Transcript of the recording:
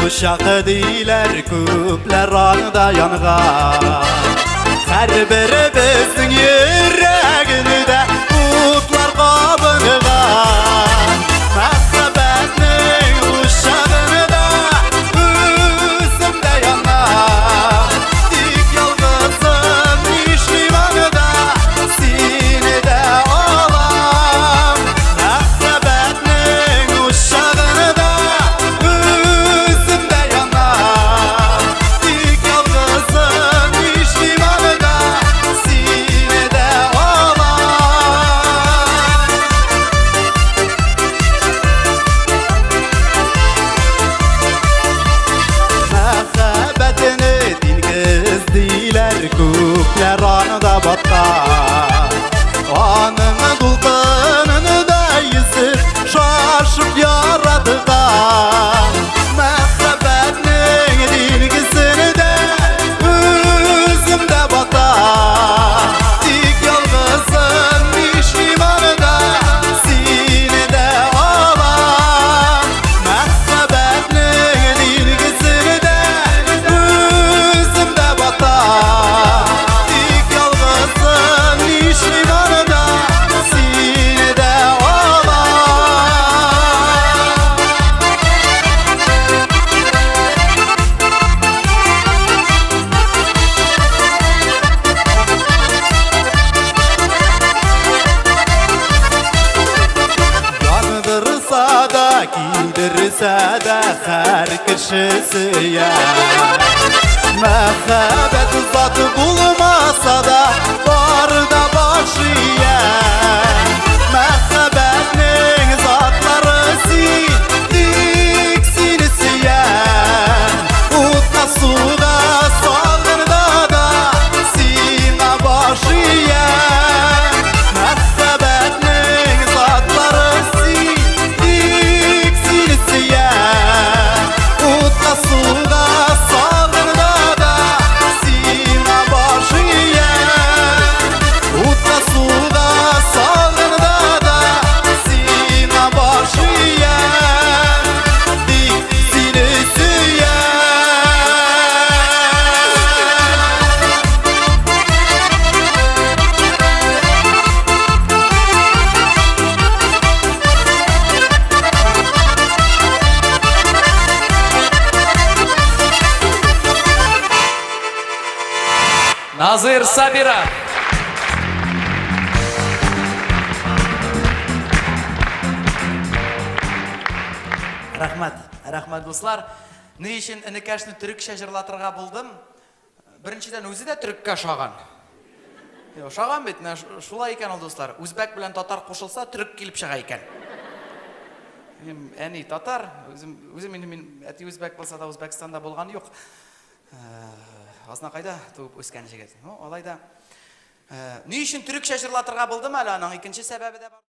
uşağı deyler köpler anıda yanğan. Her biri bizning yüreğinde utlar qabınğan. Mahəbbətning uşağında özümdə yanar. Dik yalğızım işlimanıda sinədə olam. Mahəbbətning uşağında özümdə yanar. Dik yalğızım işlimanıda sinədə olam. Məxəbbətini dingiz deylər köplər anıda batqan. Anının dulqınını da yüzür şaşıb yaradığan. Məxəbbətinin dingisini də özümdə batan. Dik yalğızım işlimanıda sinədə olam. Məxəbbətinin dingisini də özümdə batan. Dik yalğızım işlimanıda sinədə olam. Yandırsa da giydirsə də hər kişisiyə. Məxəbbət zatı bulmasa da var da başıya. Məxəbbətning zatları dik sinisiyə. Utqa suğa salgırda da sina başıya. Məxəbbətning zatları dik sinisiyə. Utqa suğa salgırda da sina başıya. Utqa suğa salgırda da sina başıya. Dik sinisiyə. Назыр Сабира. Рахмат достар. Ни үшін інікәшні түрікше жырлатырға болдым? Біріншіден өзі де түрікке шаған. Шаған бет, шулай екен ол достар. Өзбек білен татар қошылса, түрік келіп шыға екен. Әне татар, өзім әти өзбек болса да Өзбекстанда болғаны жоқ. Азына қайда туып өскен жігет. Алайда, не үшін түрікше жырлатырға болдым әлі, аның екінші сәбәбі де бар.